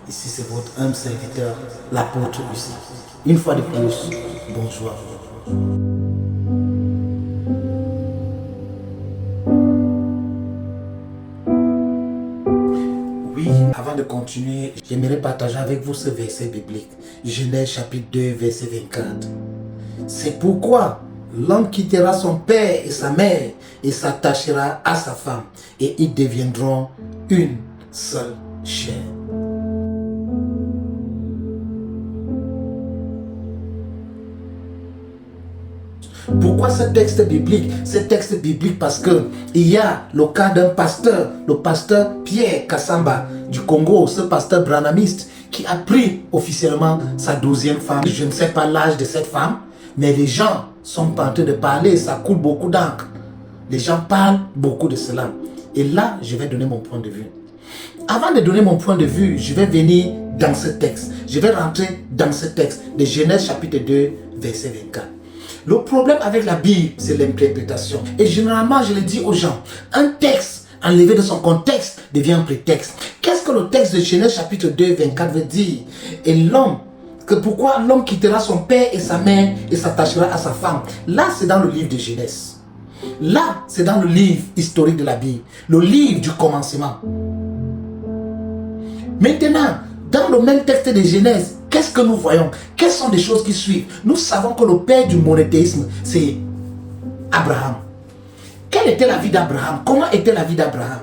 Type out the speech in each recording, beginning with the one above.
Ici c'est votre humble serviteur, l'apôtre Lucie. Une fois de plus, bonjour. Oui, avant de continuer, j'aimerais partager avec vous ce verset biblique. Genèse chapitre 2, verset 24. C'est pourquoi l'homme quittera son père et sa mère et s'attachera à sa femme, et ils deviendront une seule chair. Pourquoi ce texte biblique? Ce texte biblique parce que il y a le cas d'un pasteur, le pasteur Pierre Kassamba du Congo, ce pasteur branhamiste qui a pris officiellement sa 12e femme. Je ne sais pas l'âge de cette femme, mais les gens sont en train de parler, ça coule beaucoup d'encre. Les gens parlent beaucoup de cela. Et là, je vais donner mon point de vue. Avant de donner mon point de vue, je vais venir dans ce texte. Je vais rentrer dans ce texte de Genèse chapitre 2, verset 24. Le problème avec la Bible, c'est l'interprétation. Et généralement, je le dis aux gens, un texte enlevé de son contexte devient un prétexte. Qu'est-ce que le texte de Genèse chapitre 2, 24 veut dire? Et l'homme, que pourquoi l'homme quittera son père et sa mère et s'attachera à sa femme? Là, c'est dans le livre de Genèse. Là, c'est dans le livre historique de la Bible. Le livre du commencement. Maintenant, dans le même texte de Genèse, qu'est-ce que nous voyons? Quelles sont les choses qui suivent? Nous savons que le père du monothéisme, c'est Abraham. Quelle était la vie d'Abraham? Comment était la vie d'Abraham?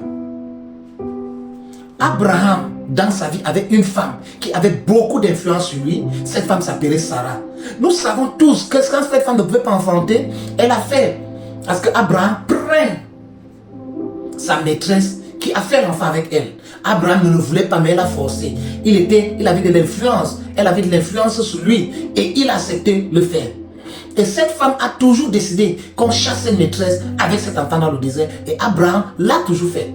Abraham, dans sa vie, avait une femme qui avait beaucoup d'influence sur lui. Cette femme s'appelait Sarah. Nous savons tous que quand cette femme ne pouvait pas enfanter, elle a fait parce que Abraham prenne sa maîtresse qui a fait l'enfant avec elle. Abraham ne le voulait pas, mais elle a forcé. Il avait de l'influence. Elle avait de l'influence sur lui. Et il a accepté le faire. Et cette femme a toujours décidé qu'on chasse une maîtresse avec cet enfant dans le désert. Et Abraham l'a toujours fait.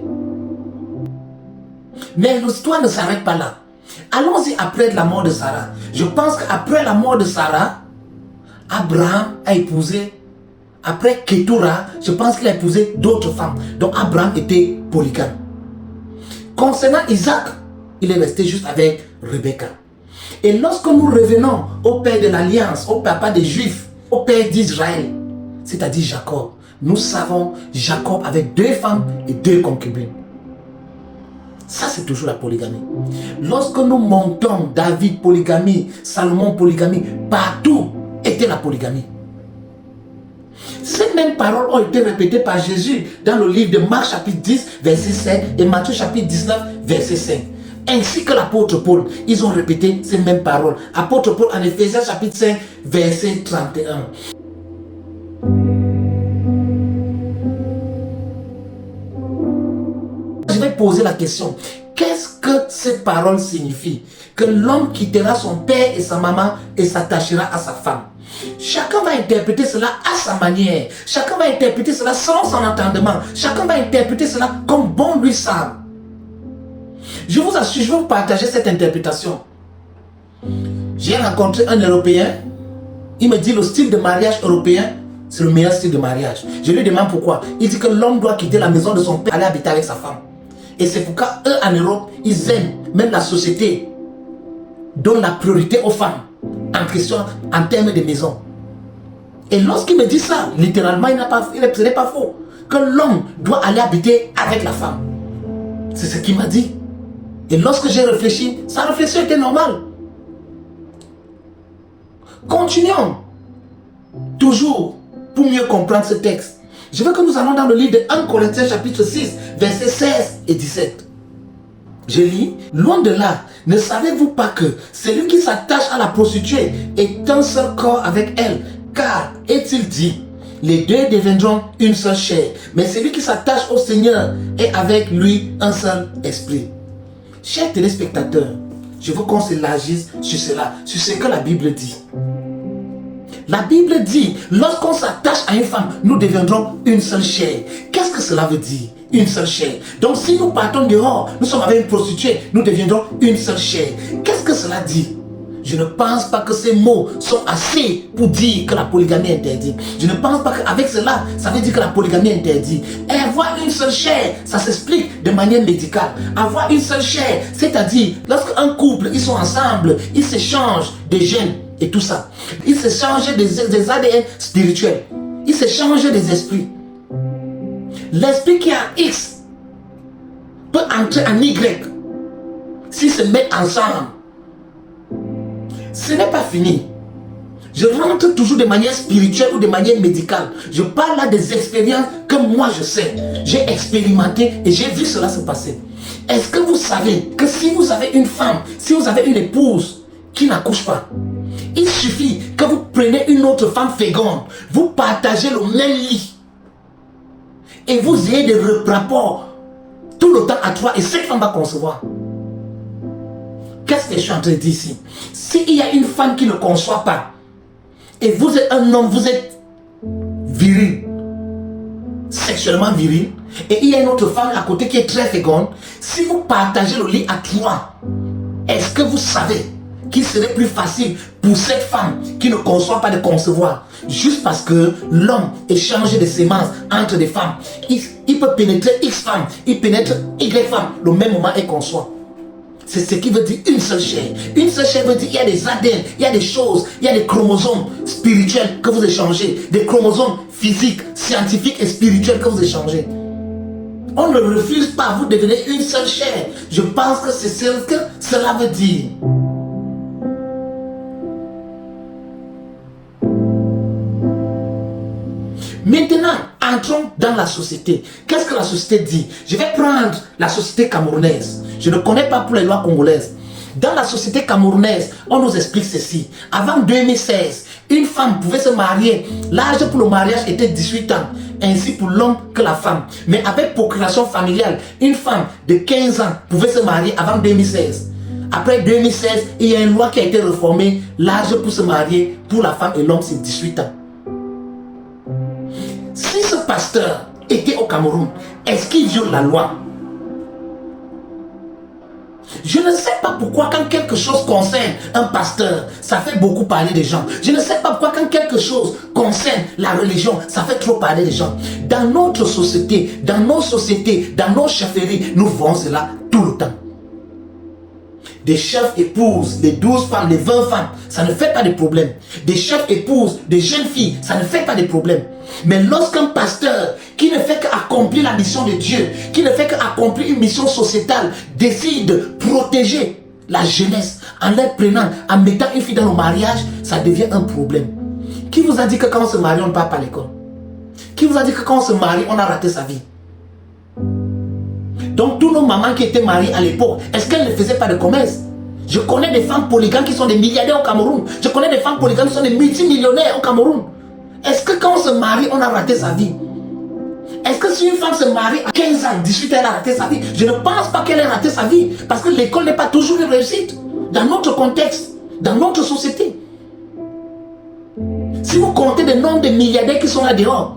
Mais l'histoire ne s'arrête pas là. Allons-y après la mort de Sarah. Je pense qu'après la mort de Sarah, Abraham a épousé, après Ketura, je pense qu'il a épousé d'autres femmes. Donc Abraham était polygame. Concernant Isaac, il est resté juste avec Rebecca. Et lorsque nous revenons au père de l'Alliance, au papa des Juifs, au père d'Israël, c'est-à-dire Jacob, nous savons Jacob avec 2 femmes et 2 concubines. Ça, c'est toujours la polygamie. Lorsque nous montons David polygamie, Salomon polygamie, partout était la polygamie. Ces mêmes paroles ont été répétées par Jésus dans le livre de Marc chapitre 10, verset 5 et Matthieu chapitre 19, verset 5. Ainsi que l'apôtre Paul, ils ont répété ces mêmes paroles. Apôtre Paul en Éphésiens chapitre 5, verset 31. Je vais poser la question. Qu'est-ce que ces paroles signifient? Que l'homme quittera son père et sa maman et s'attachera à sa femme. Chacun va interpréter cela à sa manière. Chacun va interpréter cela selon son entendement. Chacun va interpréter cela comme bon lui semble. Je vous assure, je vais vous partager cette interprétation. J'ai rencontré un Européen. Il me dit le style de mariage européen, c'est le meilleur style de mariage. Je lui demande pourquoi. Il dit que l'homme doit quitter la maison de son père, aller habiter avec sa femme. Et c'est pourquoi eux en Europe, ils aiment, même la société donne la priorité aux femmes en question, en termes de maison. Et lorsqu'il me dit ça, littéralement, ce n'est pas faux. Que l'homme doit aller habiter avec la femme. C'est ce qu'il m'a dit. Et lorsque j'ai réfléchi, sa réflexion était normale. Continuons. Toujours pour mieux comprendre ce texte. Je veux que nous allons dans le livre de 1 Corinthiens chapitre 6, versets 16 et 17. Je lis, loin de là, ne savez-vous pas que celui qui s'attache à la prostituée est un seul corps avec elle? Car, est-il dit, les deux deviendront une seule chair. Mais celui qui s'attache au Seigneur est avec lui un seul esprit. Chers téléspectateurs, je veux qu'on s'élargisse sur cela, sur ce que la Bible dit. La Bible dit, lorsqu'on s'attache à une femme, nous deviendrons une seule chair. Qu'est-ce que cela veut dire? Une seule chair. Donc si nous partons dehors, nous sommes avec une prostituée, nous deviendrons une seule chair. Qu'est-ce que cela dit? je ne pense pas que ces mots sont assez pour dire que la polygamie est interdite. Je ne pense pas qu'avec cela, ça veut dire que la polygamie est interdite. Et avoir une seule chair, ça s'explique de manière médicale. Avoir une seule chair, c'est-à-dire, lorsqu'un couple, ils sont ensemble, ils s'échangent des gènes et tout ça. Ils s'échangent des ADN spirituels. Ils s'échangent des esprits. L'esprit qui a X peut entrer en Y s'ils se mettent ensemble. Ce n'est pas fini. Je rentre toujours de manière spirituelle ou de manière médicale. Je parle là des expériences que moi je sais. J'ai expérimenté et j'ai vu cela se passer. Est-ce que vous savez que si vous avez une femme, si vous avez une épouse qui n'accouche pas, il suffit que vous preniez une autre femme féconde, vous partagez le même lit et vous ayez des rapports tout le temps à trois et cette femme va concevoir. Qu'est-ce que je suis en train de dire ici? S'il y a une femme qui ne conçoit pas, et vous êtes un homme, vous êtes viril, sexuellement viril, et il y a une autre femme à côté qui est très féconde, si vous partagez le lit à trois, est-ce que vous savez qu'il serait plus facile pour cette femme qui ne conçoit pas de concevoir, juste parce que l'homme échange des semences entre des femmes? Il peut pénétrer X femmes, il pénètre Y femmes, le même moment elle conçoit. C'est ce qui veut dire une seule chair. Une seule chair veut dire qu'il y a des ADN, il y a des choses, il y a des chromosomes spirituels que vous échangez, des chromosomes physiques, scientifiques et spirituels que vous échangez. On ne refuse pas, vous devenez une seule chair. Je pense que c'est ce que cela veut dire. Maintenant, entrons dans la société. Qu'est-ce que la société dit? Je vais prendre la société camerounaise. Je ne connais pas pour les lois congolaises. Dans la société camerounaise, on nous explique ceci. Avant 2016, une femme pouvait se marier. L'âge pour le mariage était 18 ans. Ainsi pour l'homme que la femme. Mais avec procréation familiale, une femme de 15 ans pouvait se marier avant 2016. Après 2016, il y a une loi qui a été réformée. L'âge pour se marier pour la femme et l'homme, c'est 18 ans. Si ce pasteur était au Cameroun, est-ce qu'il viole la loi? Je ne sais pas pourquoi quand quelque chose concerne un pasteur, ça fait beaucoup parler des gens. Je ne sais pas pourquoi quand quelque chose concerne la religion, ça fait trop parler des gens. Dans notre société, dans nos sociétés, dans nos chefferies, nous voyons cela tout le temps. Des chefs épouses, des 12 femmes, des 20 femmes, ça ne fait pas de problème. Des chefs épouses, des jeunes filles, ça ne fait pas de problème. Mais lorsqu'un pasteur qui ne fait qu'accomplir la mission de Dieu, qui ne fait qu'accomplir une mission sociétale, décide de protéger la jeunesse en les prenant, en mettant une fille dans le mariage, ça devient un problème. Qui vous a dit que quand on se marie, on ne part pas à l'école? Qui vous a dit que quand on se marie, on a raté sa vie? Donc, tous nos mamans qui étaient mariées à l'époque, est-ce qu'elles ne faisaient pas de commerce? Je connais des femmes polygames qui sont des milliardaires au Cameroun. Je connais des femmes polygames qui sont des multimillionnaires au Cameroun. Est-ce que quand on se marie, on a raté sa vie? Est-ce que si une femme se marie à 15 ans, 18 ans, elle a raté sa vie? Je ne pense pas qu'elle ait raté sa vie. Parce que l'école n'est pas toujours une réussite. Dans notre contexte, dans notre société. Si vous comptez le nombre de milliardaires qui sont là dehors,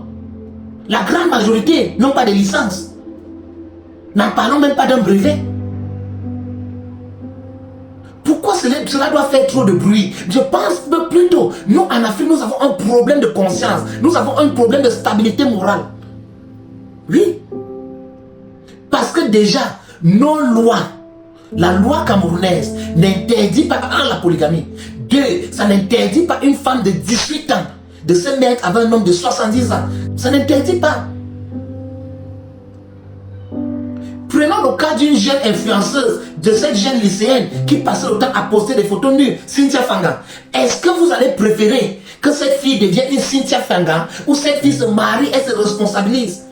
la grande majorité n'ont pas de licence. N'en parlons même pas d'un brevet. Pourquoi cela doit faire trop de bruit? Je pense que plutôt, nous en Afrique, nous avons un problème de conscience. Nous avons un problème de stabilité morale. Oui. Parce que déjà, nos lois, la loi camerounaise n'interdit pas la polygamie. 2, ça n'interdit pas une femme de 18 ans de se mettre avec un homme de 70 ans. Ça n'interdit pas. Prenons le cas d'une jeune influenceuse, de cette jeune lycéenne qui passait le temps à poster des photos nues, Cynthia Fanga. Est-ce que vous allez préférer que cette fille devienne une Cynthia Fanga ou cette fille se marie et se responsabilise?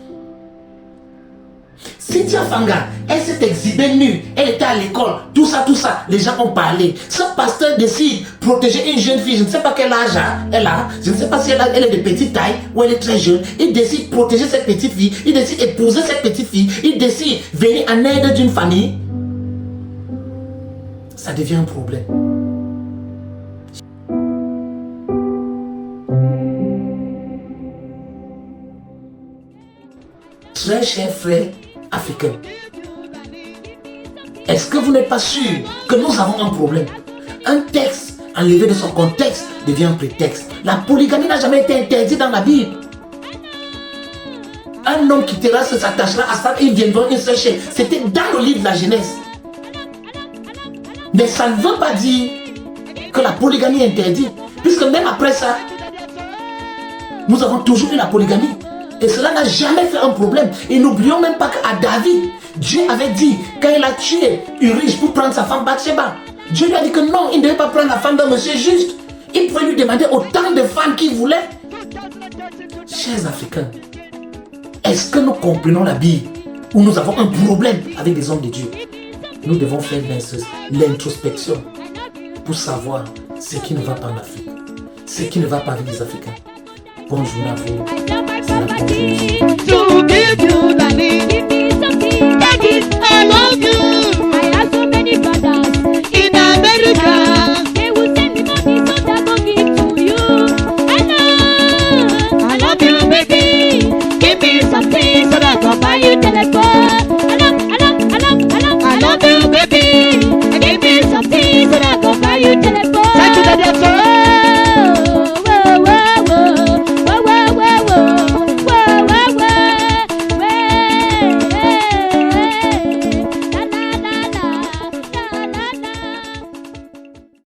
Cynthia Fanga, elle s'est exhibée nue, elle était à l'école, tout ça, les gens ont parlé. Ce pasteur décide de protéger une jeune fille, je ne sais pas quel âge elle a, je ne sais pas si elle est de petite taille ou elle est très jeune. Il décide de protéger cette petite fille, il décide d'épouser cette petite fille, il décide de venir en aide d'une famille. Ça devient un problème. Très chers frères africains, est-ce que vous n'êtes pas sûr que nous avons un problème? Un texte enlevé de son contexte, devient un prétexte. La polygamie n'a jamais été interdite dans la Bible. Un homme quittera, s'attachera à ça et ils viendront une seule chair. C'était dans le livre de la Genèse. Mais ça ne veut pas dire que la polygamie est interdite. Puisque même après ça, nous avons toujours eu la polygamie. Et cela n'a jamais fait un problème. Et n'oublions même pas qu'à David, Dieu avait dit, quand il a tué Uriah pour prendre sa femme Bathsheba, Dieu lui a dit que non, il ne devait pas prendre la femme d'un monsieur juste. Il pouvait lui demander autant de femmes qu'il voulait. Chers Africains, est-ce que nous comprenons la Bible ou nous avons un problème avec les hommes de Dieu? Nous devons faire l'introspection pour savoir ce qui ne va pas en Afrique, ce qui ne va pas avec les Africains. Bonne journée à vous. C'est la bonne journée.